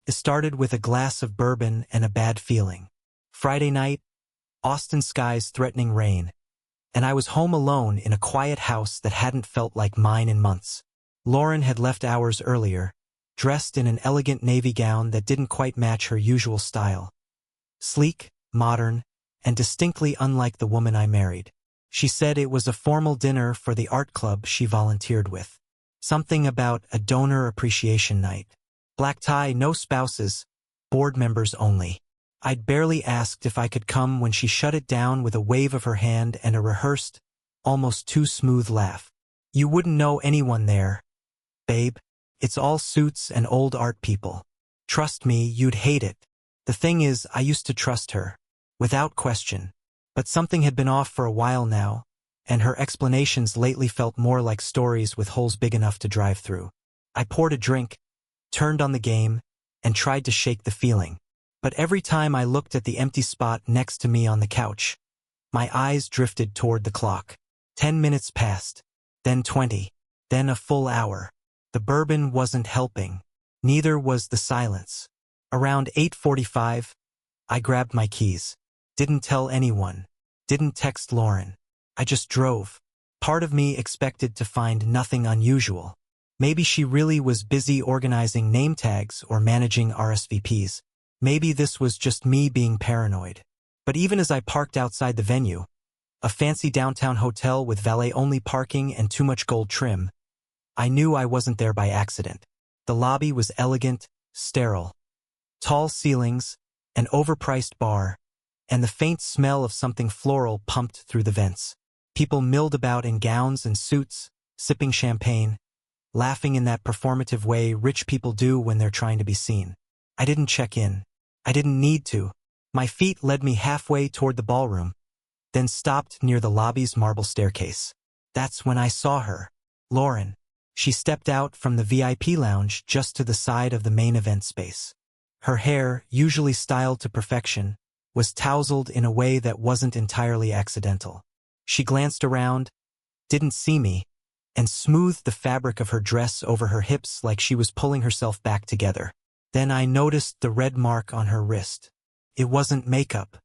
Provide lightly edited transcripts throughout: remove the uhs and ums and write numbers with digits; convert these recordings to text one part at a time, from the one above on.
It started with a glass of bourbon and a bad feeling. Friday night, Austin skies threatening rain, and I was home alone in a quiet house that hadn't felt like mine in months. Lauren had left hours earlier, dressed in an elegant navy gown that didn't quite match her usual style. Sleek, modern, and distinctly unlike the woman I married. She said it was a formal dinner for the art club she volunteered with. Something about a donor appreciation night. Black tie, no spouses, board members only. I'd barely asked if I could come when she shut it down with a wave of her hand and a rehearsed, almost too smooth laugh. You wouldn't know anyone there, babe. It's all suits and old art people. Trust me, you'd hate it. The thing is, I used to trust her, without question. But something had been off for a while now, and her explanations lately felt more like stories with holes big enough to drive through. I poured a drink, turned on the game, and tried to shake the feeling. But every time I looked at the empty spot next to me on the couch, my eyes drifted toward the clock. 10 minutes passed, then 20, then a full hour. The bourbon wasn't helping. Neither was the silence. Around 8:45, I grabbed my keys. Didn't tell anyone. Didn't text Lauren. I just drove. Part of me expected to find nothing unusual. Maybe she really was busy organizing name tags or managing RSVPs. Maybe this was just me being paranoid. But even as I parked outside the venue, a fancy downtown hotel with valet-only parking and too much gold trim, I knew I wasn't there by accident. The lobby was elegant, sterile. Tall ceilings, an overpriced bar, and the faint smell of something floral pumped through the vents. People milled about in gowns and suits, sipping champagne, laughing in that performative way rich people do when they're trying to be seen. I didn't check in. I didn't need to. My feet led me halfway toward the ballroom, then stopped near the lobby's marble staircase. That's when I saw her. Lauren. She stepped out from the VIP lounge just to the side of the main event space. Her hair, usually styled to perfection, was tousled in a way that wasn't entirely accidental. She glanced around, didn't see me, and smoothed the fabric of her dress over her hips like she was pulling herself back together. Then I noticed the red mark on her wrist. It wasn't makeup.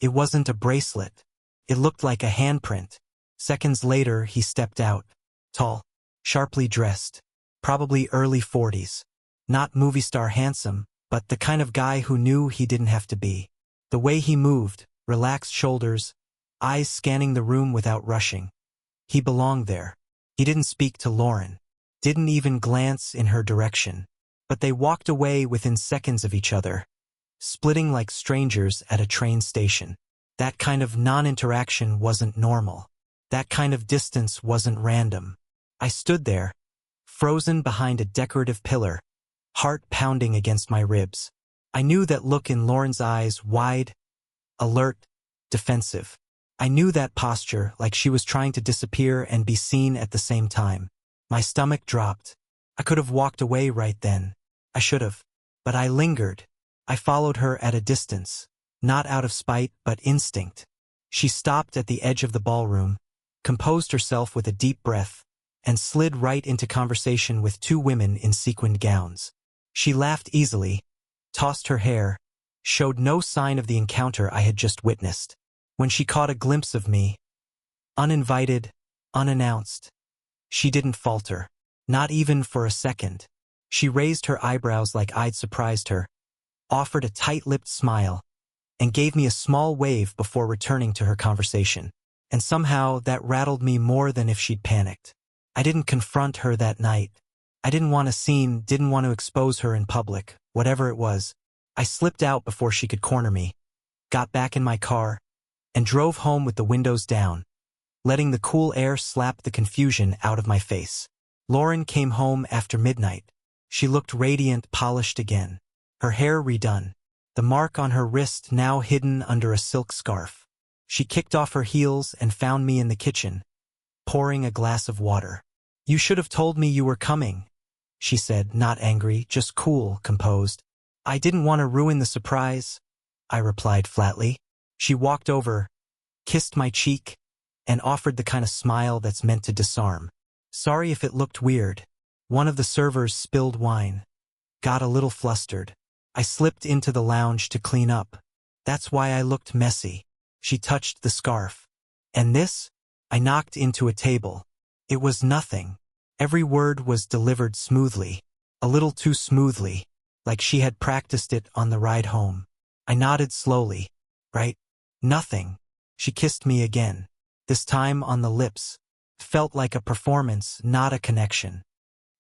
It wasn't a bracelet. It looked like a handprint. Seconds later, he stepped out. Tall, sharply dressed, probably early 40s. Not movie star handsome, but the kind of guy who knew he didn't have to be. The way he moved, relaxed shoulders, eyes scanning the room without rushing. He belonged there. He didn't speak to Lauren, didn't even glance in her direction. But they walked away within seconds of each other, splitting like strangers at a train station. That kind of non-interaction wasn't normal. That kind of distance wasn't random. I stood there, frozen behind a decorative pillar, heart pounding against my ribs. I knew that look in Lauren's eyes, wide, alert, defensive. I knew that posture, like she was trying to disappear and be seen at the same time. My stomach dropped. I could have walked away right then. I should have. But I lingered. I followed her at a distance, not out of spite but instinct. She stopped at the edge of the ballroom, composed herself with a deep breath, and slid right into conversation with two women in sequined gowns. She laughed easily, tossed her hair, showed no sign of the encounter I had just witnessed. When she caught a glimpse of me, uninvited, unannounced, she didn't falter, not even for a second. She raised her eyebrows like I'd surprised her, offered a tight-lipped smile, and gave me a small wave before returning to her conversation. And somehow that rattled me more than if she'd panicked. I didn't confront her that night. I didn't want a scene, didn't want to expose her in public, whatever it was. I slipped out before she could corner me, got back in my car, and drove home with the windows down, letting the cool air slap the confusion out of my face. Lauren came home after midnight. She looked radiant, polished again, her hair redone, the mark on her wrist now hidden under a silk scarf. She kicked off her heels and found me in the kitchen, pouring a glass of water. "You should have told me you were coming," she said, not angry, just cool, composed. "I didn't want to ruin the surprise," I replied flatly. She walked over, kissed my cheek, and offered the kind of smile that's meant to disarm. "Sorry if it looked weird." One of the servers spilled wine. Got a little flustered. I slipped into the lounge to clean up. That's why I looked messy. She touched the scarf. And this? I knocked into a table. It was nothing. Every word was delivered smoothly. A little too smoothly, like she had practiced it on the ride home. I nodded slowly. Right? Nothing. She kissed me again. This time on the lips. Felt like a performance, not a connection.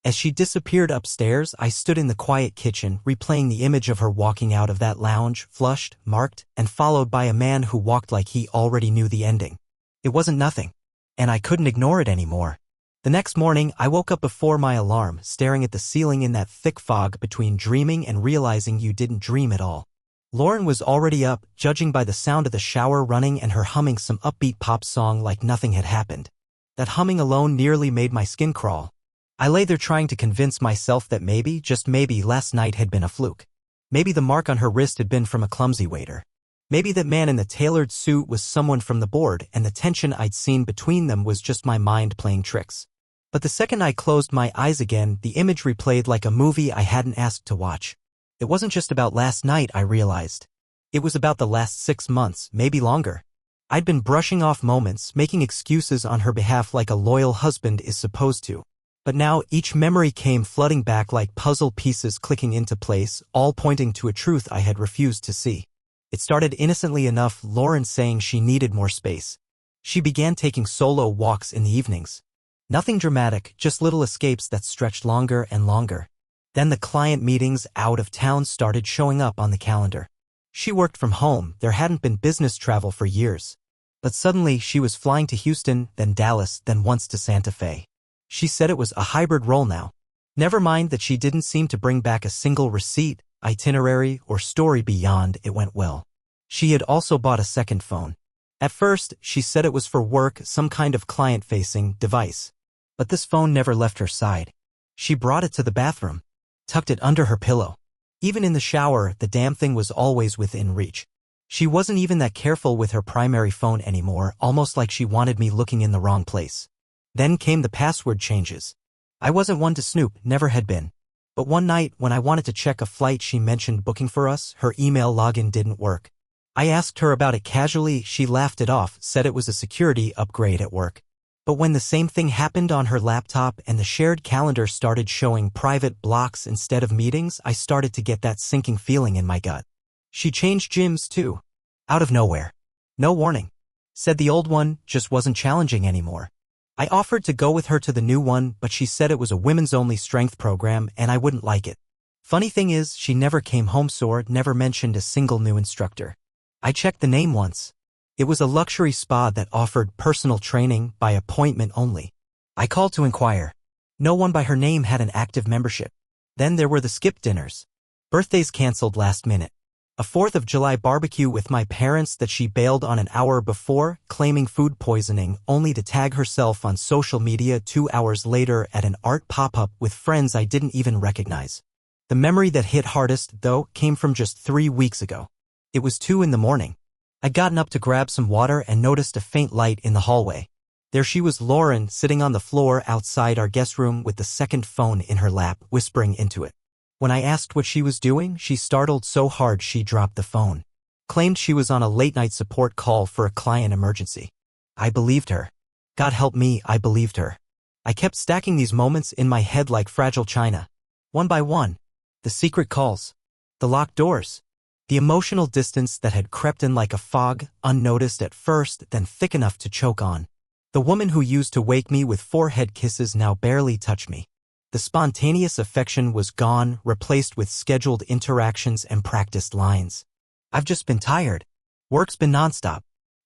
As she disappeared upstairs, I stood in the quiet kitchen, replaying the image of her walking out of that lounge, flushed, marked, and followed by a man who walked like he already knew the ending. It wasn't nothing. And I couldn't ignore it anymore. The next morning, I woke up before my alarm, staring at the ceiling in that thick fog between dreaming and realizing you didn't dream at all. Lauren was already up, judging by the sound of the shower running and her humming some upbeat pop song like nothing had happened. That humming alone nearly made my skin crawl. I lay there trying to convince myself that maybe, just maybe, last night had been a fluke. Maybe the mark on her wrist had been from a clumsy waiter. Maybe that man in the tailored suit was someone from the board and the tension I'd seen between them was just my mind playing tricks. But the second I closed my eyes again, the image replayed like a movie I hadn't asked to watch. It wasn't just about last night, I realized. It was about the last 6 months, maybe longer. I'd been brushing off moments, making excuses on her behalf like a loyal husband is supposed to. But now each memory came flooding back like puzzle pieces clicking into place, all pointing to a truth I had refused to see. It started innocently enough, Lauren saying she needed more space. She began taking solo walks in the evenings. Nothing dramatic, just little escapes that stretched longer and longer. Then the client meetings out of town started showing up on the calendar. She worked from home, there hadn't been business travel for years. But suddenly she was flying to Houston, then Dallas, then once to Santa Fe. She said it was a hybrid role now. Never mind that she didn't seem to bring back a single receipt, itinerary, or story beyond it went well. She had also bought a second phone. At first, she said it was for work, some kind of client-facing device. But this phone never left her side. She brought it to the bathroom, tucked it under her pillow. Even in the shower, the damn thing was always within reach. She wasn't even that careful with her primary phone anymore, almost like she wanted me looking in the wrong place. Then came the password changes. I wasn't one to snoop, never had been. But one night, when I wanted to check a flight she mentioned booking for us, her email login didn't work. I asked her about it casually, she laughed it off, said it was a security upgrade at work. But when the same thing happened on her laptop and the shared calendar started showing private blocks instead of meetings, I started to get that sinking feeling in my gut. She changed gyms too. Out of nowhere. No warning. Said the old one just wasn't challenging anymore. I offered to go with her to the new one, but she said it was a women's-only strength program and I wouldn't like it. Funny thing is, she never came home sore, never mentioned a single new instructor. I checked the name once. It was a luxury spa that offered personal training by appointment only. I called to inquire. No one by her name had an active membership. Then there were the skip dinners. Birthdays canceled last minute. A 4th of July barbecue with my parents that she bailed on an hour before, claiming food poisoning, only to tag herself on social media 2 hours later at an art pop-up with friends I didn't even recognize. The memory that hit hardest, though, came from just 3 weeks ago. It was 2 in the morning. I'd gotten up to grab some water and noticed a faint light in the hallway. There she was, Lauren, sitting on the floor outside our guest room with the second phone in her lap, whispering into it. When I asked what she was doing, she startled so hard she dropped the phone. Claimed she was on a late-night support call for a client emergency. I believed her. God help me, I believed her. I kept stacking these moments in my head like fragile china. One by one. The secret calls. The locked doors. The emotional distance that had crept in like a fog, unnoticed at first, then thick enough to choke on. The woman who used to wake me with forehead kisses now barely touched me. The spontaneous affection was gone, replaced with scheduled interactions and practiced lines. I've just been tired. Work's been nonstop.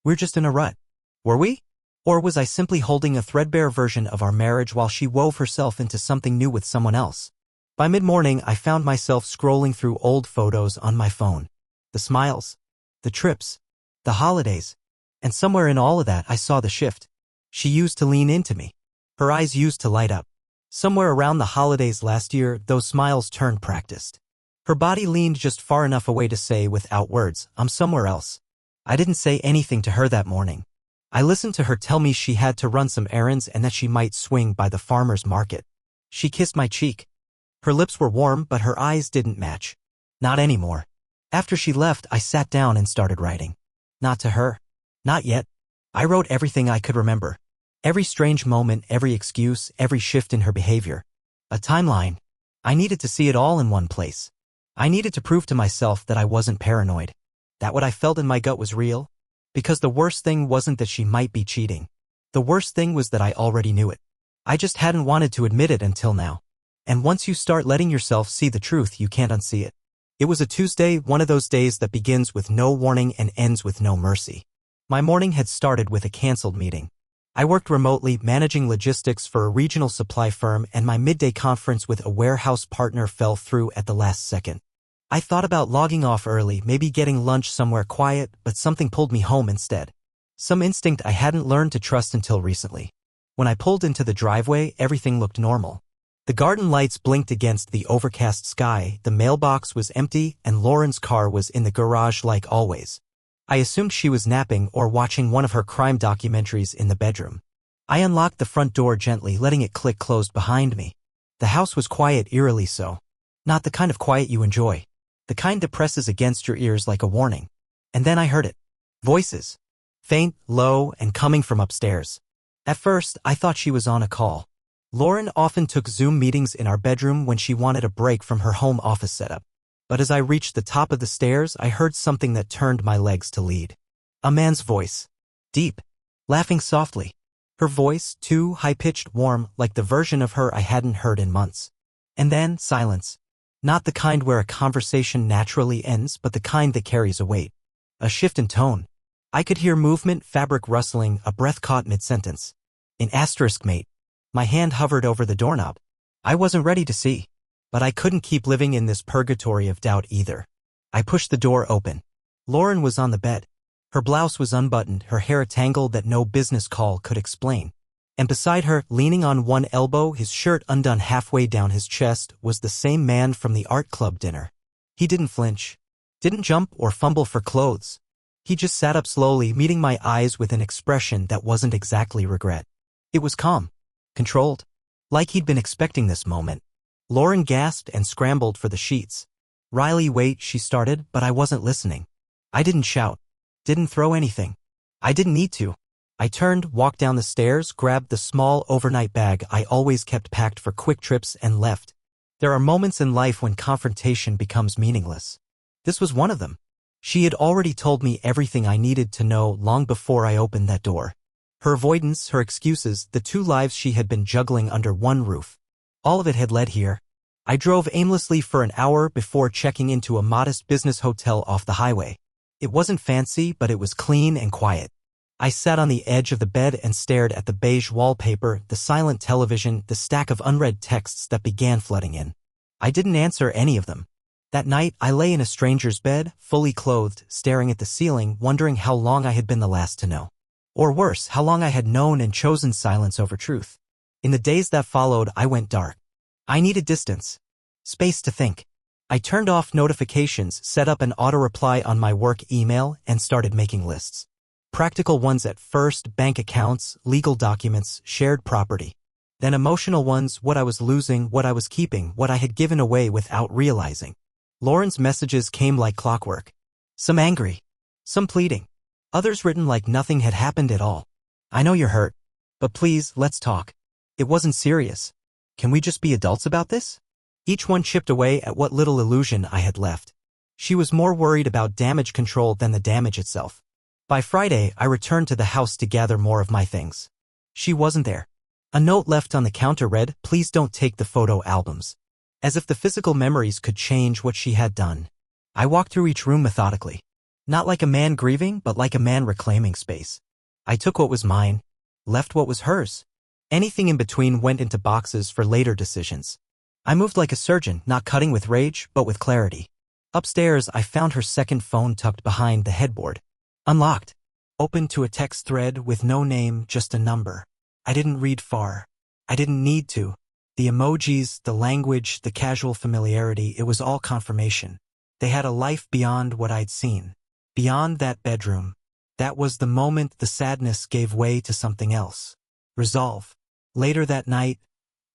We're just in a rut. Were we? Or was I simply holding a threadbare version of our marriage while she wove herself into something new with someone else? By mid-morning, I found myself scrolling through old photos on my phone. The smiles, the trips, the holidays, and somewhere in all of that I saw the shift. She used to lean into me. Her eyes used to light up. Somewhere around the holidays last year, those smiles turned practiced. Her body leaned just far enough away to say without words, I'm somewhere else. I didn't say anything to her that morning. I listened to her tell me she had to run some errands and that she might swing by the farmer's market. She kissed my cheek. Her lips were warm, but her eyes didn't match. Not anymore. After she left, I sat down and started writing. Not to her. Not yet. I wrote everything I could remember. Every strange moment, every excuse, every shift in her behavior. A timeline. I needed to see it all in one place. I needed to prove to myself that I wasn't paranoid. That what I felt in my gut was real. Because the worst thing wasn't that she might be cheating. The worst thing was that I already knew it. I just hadn't wanted to admit it until now. And once you start letting yourself see the truth, you can't unsee it. It was a Tuesday, one of those days that begins with no warning and ends with no mercy. My morning had started with a canceled meeting. I worked remotely, managing logistics for a regional supply firm, and my midday conference with a warehouse partner fell through at the last second. I thought about logging off early, maybe getting lunch somewhere quiet, but something pulled me home instead. Some instinct I hadn't learned to trust until recently. When I pulled into the driveway, everything looked normal. The garden lights blinked against the overcast sky, the mailbox was empty, and Lauren's car was in the garage like always. I assumed she was napping or watching one of her crime documentaries in the bedroom. I unlocked the front door gently, letting it click closed behind me. The house was quiet, eerily so. Not the kind of quiet you enjoy. The kind that presses against your ears like a warning. And then I heard it. Voices. Faint, low, and coming from upstairs. At first, I thought she was on a call. Lauren often took Zoom meetings in our bedroom when she wanted a break from her home office setup. But as I reached the top of the stairs, I heard something that turned my legs to lead. A man's voice. Deep. Laughing softly. Her voice, too high-pitched, warm, like the version of her I hadn't heard in months. And then, silence. Not the kind where a conversation naturally ends, but the kind that carries a weight. A shift in tone. I could hear movement, fabric rustling, a breath caught mid-sentence. In asterisk mate. My hand hovered over the doorknob. I wasn't ready to see. But I couldn't keep living in this purgatory of doubt either. I pushed the door open. Lauren was on the bed. Her blouse was unbuttoned, her hair a tangle that no business call could explain. And beside her, leaning on one elbow, his shirt undone halfway down his chest, was the same man from the art club dinner. He didn't flinch. Didn't jump or fumble for clothes. He just sat up slowly, meeting my eyes with an expression that wasn't exactly regret. It was calm. Controlled. Like he'd been expecting this moment. Lauren gasped and scrambled for the sheets. Riley, wait, she started, but I wasn't listening. I didn't shout. Didn't throw anything. I didn't need to. I turned, walked down the stairs, grabbed the small overnight bag I always kept packed for quick trips, and left. There are moments in life when confrontation becomes meaningless. This was one of them. She had already told me everything I needed to know long before I opened that door. Her avoidance, her excuses, the two lives she had been juggling under one roof. All of it had led here. I drove aimlessly for an hour before checking into a modest business hotel off the highway. It wasn't fancy, but it was clean and quiet. I sat on the edge of the bed and stared at the beige wallpaper, the silent television, the stack of unread texts that began flooding in. I didn't answer any of them. That night, I lay in a stranger's bed, fully clothed, staring at the ceiling, wondering how long I had been the last to know. Or worse, how long I had known and chosen silence over truth. In the days that followed, I went dark. I needed distance. Space to think. I turned off notifications, set up an auto-reply on my work email, and started making lists. Practical ones at first, bank accounts, legal documents, shared property. Then emotional ones, what I was losing, what I was keeping, what I had given away without realizing. Lauren's messages came like clockwork. Some angry. Some pleading. Others written like nothing had happened at all. I know you're hurt. But please, let's talk. It wasn't serious. Can we just be adults about this? Each one chipped away at what little illusion I had left. She was more worried about damage control than the damage itself. By Friday, I returned to the house to gather more of my things. She wasn't there. A note left on the counter read, "Please don't take the photo albums." As if the physical memories could change what she had done. I walked through each room methodically. Not like a man grieving, but like a man reclaiming space. I took what was mine, left what was hers. Anything in between went into boxes for later decisions. I moved like a surgeon, not cutting with rage, but with clarity. Upstairs, I found her second phone tucked behind the headboard. Unlocked. Open to a text thread with no name, just a number. I didn't read far. I didn't need to. The emojis, the language, the casual familiarity, it was all confirmation. They had a life beyond what I'd seen. Beyond that bedroom. That was the moment the sadness gave way to something else. Resolve. Later that night,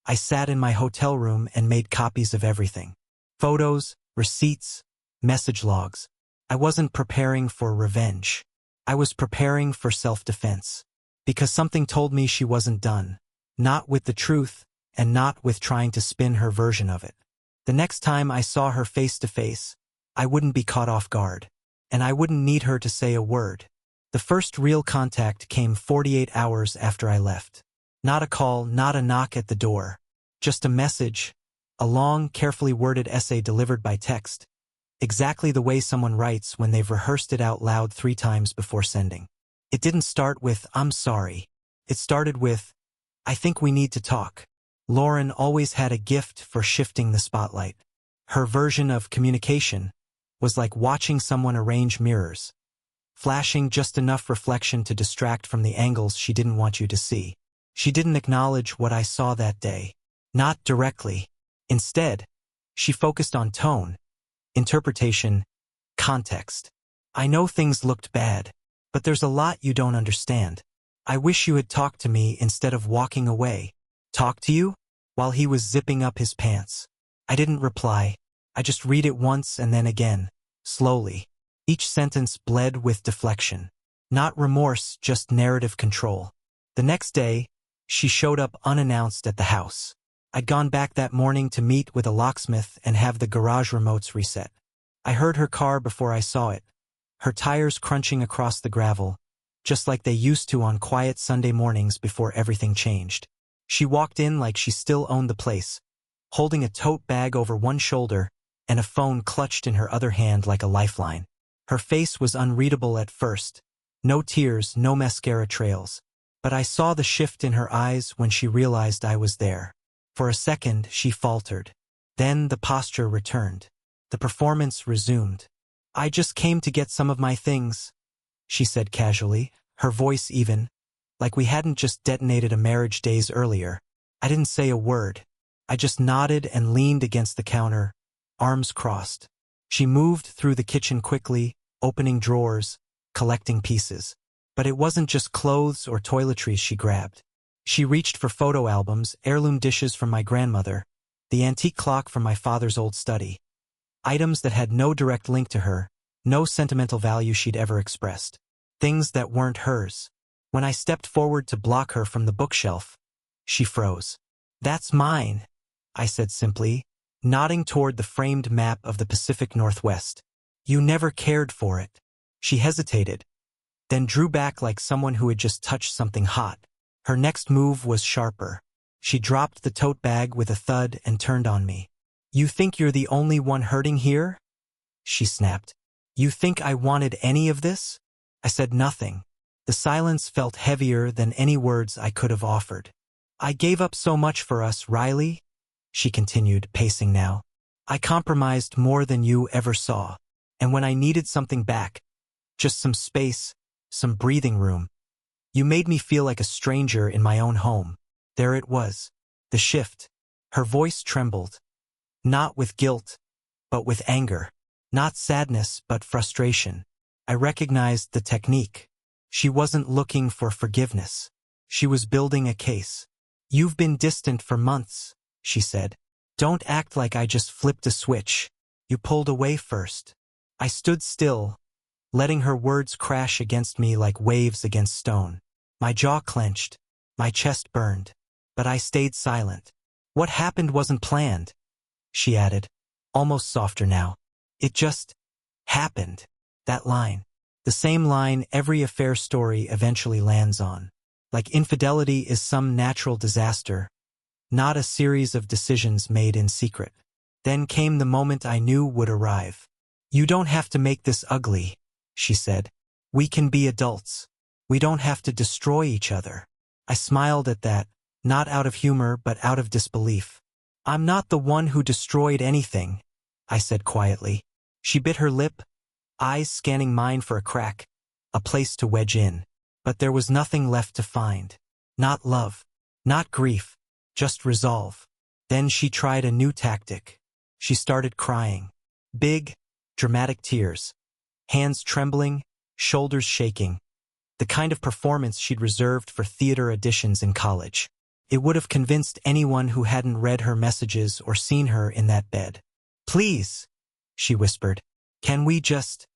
I sat in my hotel room and made copies of everything. Photos, receipts, message logs. I wasn't preparing for revenge. I was preparing for self-defense. Because something told me she wasn't done. Not with the truth, and not with trying to spin her version of it. The next time I saw her face to face, I wouldn't be caught off guard. And I wouldn't need her to say a word. The first real contact came 48 hours after I left. Not a call, not a knock at the door. Just a message, a long, carefully worded essay delivered by text. Exactly the way someone writes when they've rehearsed it out loud 3 times before sending. It didn't start with, "I'm sorry." It started with, "I think we need to talk." Lauren always had a gift for shifting the spotlight. Her version of communication was like watching someone arrange mirrors, flashing just enough reflection to distract from the angles she didn't want you to see. She didn't acknowledge what I saw that day. Not directly. Instead, she focused on tone, interpretation, context. "I know things looked bad, but there's a lot you don't understand. I wish you had talked to me instead of walking away." "Talk to you?" While he was zipping up his pants. I didn't reply. I just read it once and then again, slowly. Each sentence bled with deflection. Not remorse, just narrative control. The next day, she showed up unannounced at the house. I'd gone back that morning to meet with a locksmith and have the garage remotes reset. I heard her car before I saw it, her tires crunching across the gravel, just like they used to on quiet Sunday mornings before everything changed. She walked in like she still owned the place, holding a tote bag over one shoulder and a phone clutched in her other hand like a lifeline. Her face was unreadable at first. No tears, no mascara trails. But I saw the shift in her eyes when she realized I was there. For a second, she faltered. Then the posture returned. The performance resumed. "I just came to get some of my things," she said casually, her voice even, like we hadn't just detonated a marriage days earlier. I didn't say a word. I just nodded and leaned against the counter, arms crossed. She moved through the kitchen quickly, opening drawers, collecting pieces. But it wasn't just clothes or toiletries she grabbed. She reached for photo albums, heirloom dishes from my grandmother, the antique clock from my father's old study. Items that had no direct link to her, no sentimental value she'd ever expressed. Things that weren't hers. When I stepped forward to block her from the bookshelf, she froze. "That's mine," I said simply, nodding toward the framed map of the Pacific Northwest. "You never cared for it." She hesitated, then drew back like someone who had just touched something hot. Her next move was sharper. She dropped the tote bag with a thud and turned on me. "You think you're the only one hurting here?" she snapped. "You think I wanted any of this?" I said nothing. The silence felt heavier than any words I could have offered. "I gave up so much for us, Riley," she continued, pacing now. "I compromised more than you ever saw. And when I needed something back, just some space, some breathing room, you made me feel like a stranger in my own home." There it was. The shift. Her voice trembled. Not with guilt, but with anger. Not sadness, but frustration. I recognized the technique. She wasn't looking for forgiveness. She was building a case. "You've been distant for months," she said. "Don't act like I just flipped a switch. You pulled away first." I stood still, letting her words crash against me like waves against stone. My jaw clenched, my chest burned. But I stayed silent. "What happened wasn't planned," she added, almost softer now. "It just happened." That line. The same line every affair story eventually lands on. Like infidelity is some natural disaster, not a series of decisions made in secret. Then came the moment I knew would arrive. "You don't have to make this ugly," she said. "We can be adults. We don't have to destroy each other." I smiled at that, not out of humor but out of disbelief. "I'm not the one who destroyed anything," I said quietly. She bit her lip, eyes scanning mine for a crack, a place to wedge in. But there was nothing left to find. Not love, not grief, just resolve. Then she tried a new tactic. She started crying. Big, dramatic tears. Hands trembling, shoulders shaking. The kind of performance she'd reserved for theater auditions in college. It would have convinced anyone who hadn't read her messages or seen her in that bed. "Please," she whispered. Can we just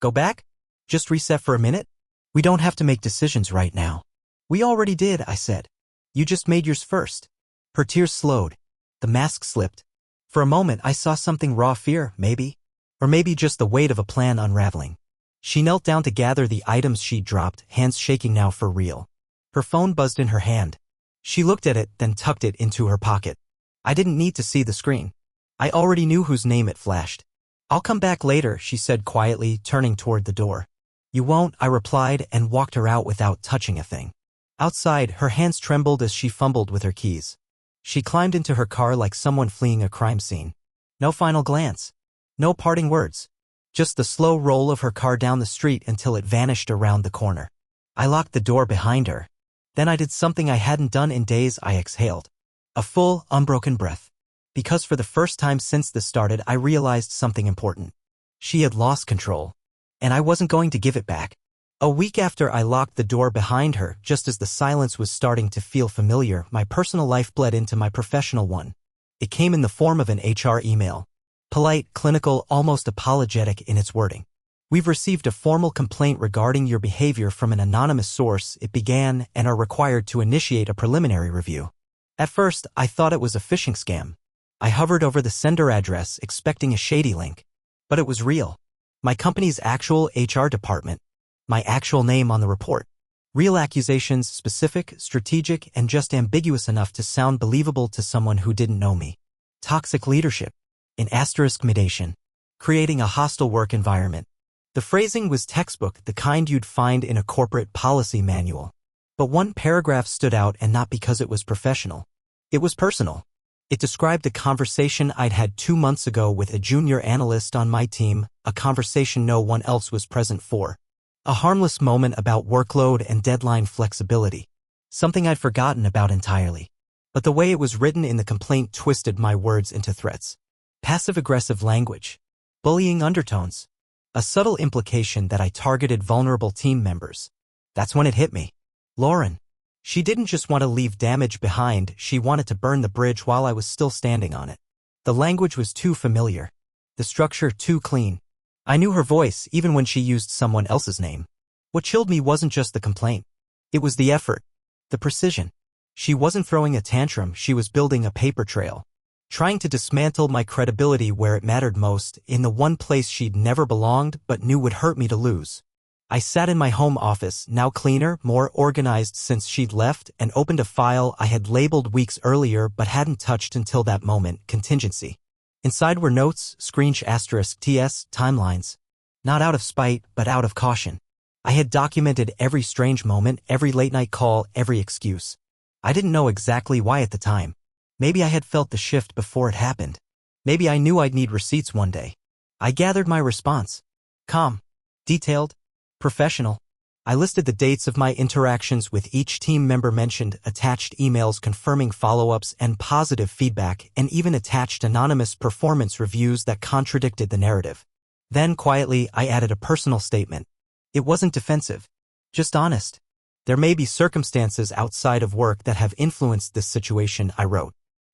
go back? Just reset for a minute? We don't have to make decisions right now. We already did, I said. You just made yours first. Her tears slowed. The mask slipped. For a moment, I saw something raw fear, maybe. Or maybe just the weight of a plan unraveling. She knelt down to gather the items she'd dropped, hands shaking now for real. Her phone buzzed in her hand. She looked at it, then tucked it into her pocket. I didn't need to see the screen. I already knew whose name it flashed. I'll come back later, she said quietly, turning toward the door. You won't, I replied, and walked her out without touching a thing. Outside, her hands trembled as she fumbled with her keys. She climbed into her car like someone fleeing a crime scene. No final glance. No parting words. Just the slow roll of her car down the street until it vanished around the corner. I locked the door behind her. Then I did something I hadn't done in days. I exhaled. A full, unbroken breath. Because for the first time since this started, I realized something important. She had lost control. And I wasn't going to give it back. A week after I locked the door behind her, just as the silence was starting to feel familiar, my personal life bled into my professional one. It came in the form of an HR email. Polite, clinical, almost apologetic in its wording. We've received a formal complaint regarding your behavior from an anonymous source, it began, and are required to initiate a preliminary review. At first, I thought it was a phishing scam. I hovered over the sender address, expecting a shady link. But it was real. My company's actual HR department. My actual name on the report. Real accusations, specific, strategic, and just ambiguous enough to sound believable to someone who didn't know me. Toxic leadership. Intimidation. Creating a hostile work environment. The phrasing was textbook, the kind you'd find in a corporate policy manual. But one paragraph stood out, and not because it was professional. It was personal. It described a conversation I'd had 2 months ago with a junior analyst on my team, a conversation no one else was present for. A harmless moment about workload and deadline flexibility. Something I'd forgotten about entirely. But the way it was written in the complaint twisted my words into threats. Passive-aggressive language. Bullying undertones. A subtle implication that I targeted vulnerable team members. That's when it hit me. Lauren. She didn't just want to leave damage behind, she wanted to burn the bridge while I was still standing on it. The language was too familiar. The structure too clean. I knew her voice even when she used someone else's name. What chilled me wasn't just the complaint. It was the effort. The precision. She wasn't throwing a tantrum, she was building a paper trail. Trying to dismantle my credibility where it mattered most, in the one place she'd never belonged but knew would hurt me to lose. I sat in my home office, now cleaner, more organized since she'd left, and opened a file I had labeled weeks earlier but hadn't touched until that moment, contingency. Inside were notes, **TS, timelines. Not out of spite, but out of caution. I had documented every strange moment, every late-night call, every excuse. I didn't know exactly why at the time. Maybe I had felt the shift before it happened. Maybe I knew I'd need receipts one day. I gathered my response. Calm. Detailed. Professional. I listed the dates of my interactions with each team member, mentioned attached emails confirming follow-ups and positive feedback, and even attached anonymous performance reviews that contradicted the narrative. Then, quietly, I added a personal statement. It wasn't defensive. Just honest. There may be circumstances outside of work that have influenced this situation, I wrote.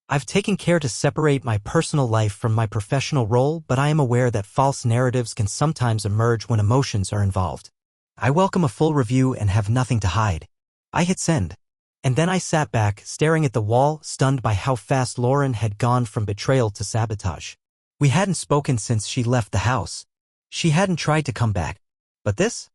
I've taken care to separate my personal life from my professional role, but I am aware that false narratives can sometimes emerge when emotions are involved. I welcome a full review and have nothing to hide. I hit send. And then I sat back, staring at the wall, stunned by how fast Lauren had gone from betrayal to sabotage. We hadn't spoken since she left the house. She hadn't tried to come back. But this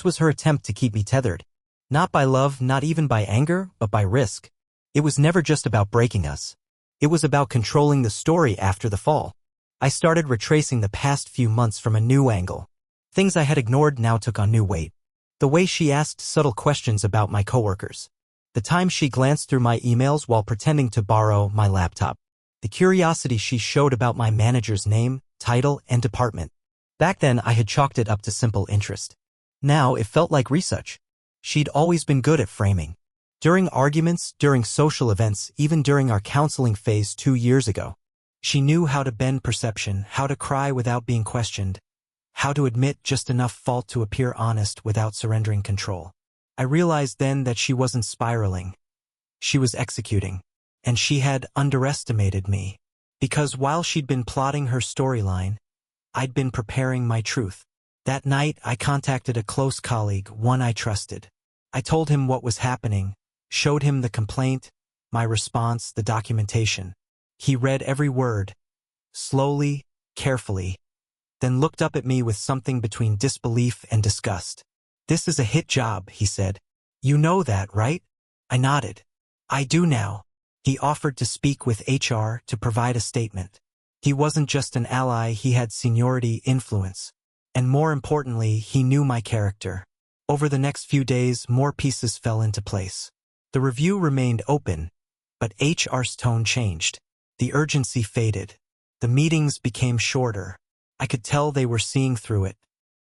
was her attempt to keep me tethered. Not by love, not even by anger, but by risk. It was never just about breaking us. It was about controlling the story after the fall. I started retracing the past few months from a new angle. Things I had ignored now took on new weight. The way she asked subtle questions about my coworkers. The time she glanced through my emails while pretending to borrow my laptop. The curiosity she showed about my manager's name, title, and department. Back then, I had chalked it up to simple interest. Now, it felt like research. She'd always been good at framing. During arguments, during social events, even during our counseling phase 2 years ago. She knew how to bend perception, how to cry without being questioned, how to admit just enough fault to appear honest without surrendering control. I realized then that she wasn't spiraling. She was executing. And she had underestimated me. Because while she'd been plotting her storyline, I'd been preparing my truth. That night, I contacted a close colleague, one I trusted. I told him what was happening, showed him the complaint, my response, the documentation. He read every word, slowly, carefully, then looked up at me with something between disbelief and disgust. "This is a hit job," he said. "You know that, right?" I nodded. "I do now." He offered to speak with HR to provide a statement. He wasn't just an ally, he had seniority, influence. And more importantly, he knew my character. Over the next few days, more pieces fell into place. The review remained open, but HR's tone changed. The urgency faded. The meetings became shorter. I could tell they were seeing through it.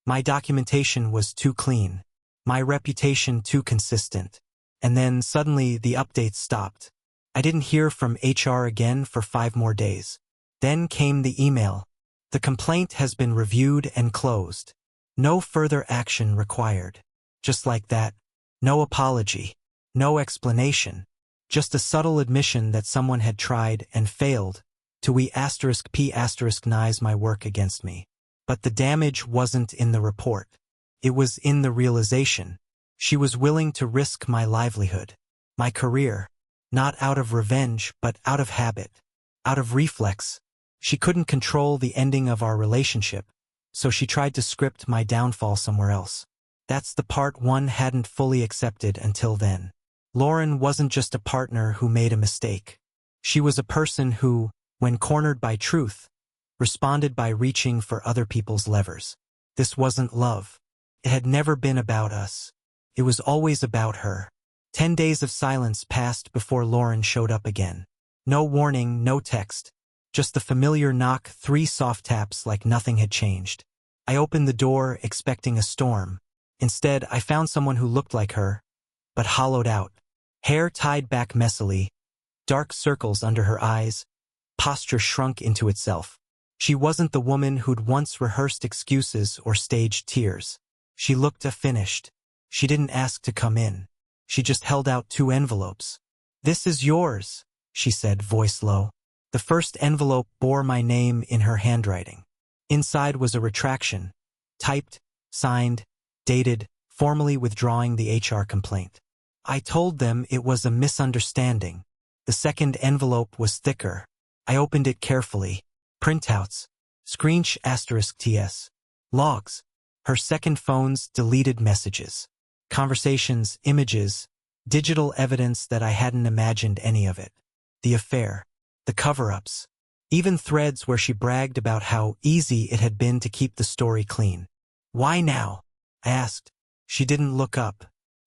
My documentation was too clean. My reputation too consistent. And then suddenly the updates stopped. I didn't hear from HR again for 5 more days. Then came the email. "The complaint has been reviewed and closed. No further action required." Just like that. No apology. No explanation. Just a subtle admission that someone had tried and failed to *p***nize my work against me. But the damage wasn't in the report. It was in the realization. She was willing to risk my livelihood, my career, not out of revenge but out of habit, out of reflex. She couldn't control the ending of our relationship, so she tried to script my downfall somewhere else. That's the part one hadn't fully accepted until then. Lauren wasn't just a partner who made a mistake. She was a person who, when cornered by truth, responded by reaching for other people's levers. This wasn't love. It had never been about us. It was always about her. 10 days of silence passed before Lauren showed up again. No warning, no text. Just the familiar knock, 3 soft taps like nothing had changed. I opened the door, expecting a storm. Instead, I found someone who looked like her, but hollowed out. Hair tied back messily, dark circles under her eyes, posture shrunk into itself. She wasn't the woman who'd once rehearsed excuses or staged tears. She looked finished. She didn't ask to come in. She just held out 2 envelopes. "This is yours," she said, voice low. The first envelope bore my name in her handwriting. Inside was a retraction, typed, signed, dated, formally withdrawing the HR complaint. I told them it was a misunderstanding. The second envelope was thicker. I opened it carefully. Printouts. **TS. Logs. Her second phone's deleted messages. Conversations, images, digital evidence that I hadn't imagined any of it. The affair. The cover-ups. Even threads where she bragged about how easy it had been to keep the story clean. "Why now?" I asked. She didn't look up.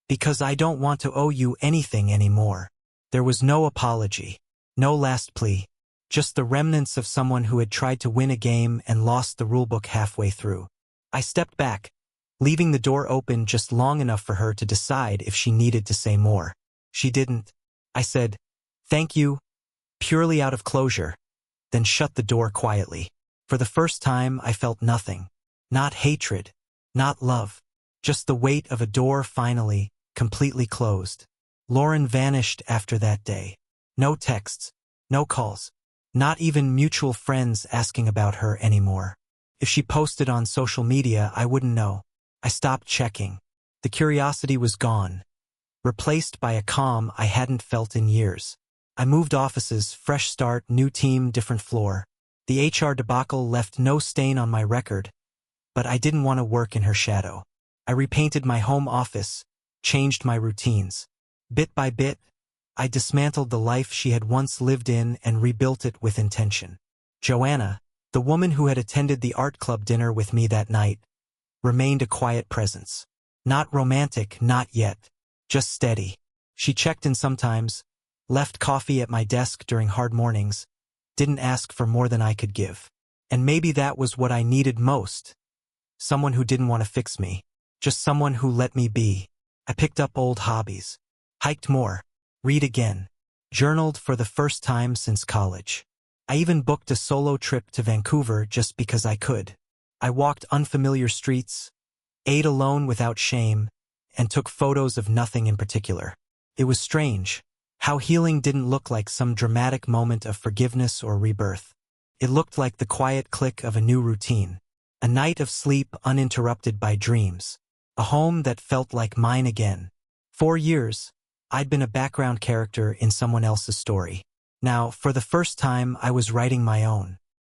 "Because I don't want to owe you anything anymore." There was no apology. No last plea. Just the remnants of someone who had tried to win a game and lost the rulebook halfway through. I stepped back, leaving the door open just long enough for her to decide if she needed to say more. She didn't. I said, "Thank you," purely out of closure, then shut the door quietly. For the first time, I felt nothing. Not hatred, not love, just the weight of a door finally, completely closed. Lauren vanished after that day. No texts, no calls, not even mutual friends asking about her anymore. If she posted on social media, I wouldn't know. I stopped checking. The curiosity was gone, replaced by a calm I hadn't felt in years. I moved offices, fresh start, new team, different floor. The HR debacle left no stain on my record, but I didn't want to work in her shadow. I repainted my home office, changed my routines. Bit by bit, I dismantled the life she had once lived in and rebuilt it with intention. Joanna, the woman who had attended the art club dinner with me that night, remained a quiet presence. Not romantic, not yet, just steady. She checked in sometimes, left coffee at my desk during hard mornings, didn't ask for more than I could give. And maybe that was what I needed most. Someone who didn't want to fix me, just someone who let me be. I picked up old hobbies, hiked more, read again, journaled for the first time since college. I even booked a solo trip to Vancouver just because I could. I walked unfamiliar streets, ate alone without shame, and took photos of nothing in particular. It was strange how healing didn't look like some dramatic moment of forgiveness or rebirth. It looked like the quiet click of a new routine. A night of sleep uninterrupted by dreams. A home that felt like mine again. 4 years, I'd been a background character in someone else's story. Now, for the first time, I was writing my own.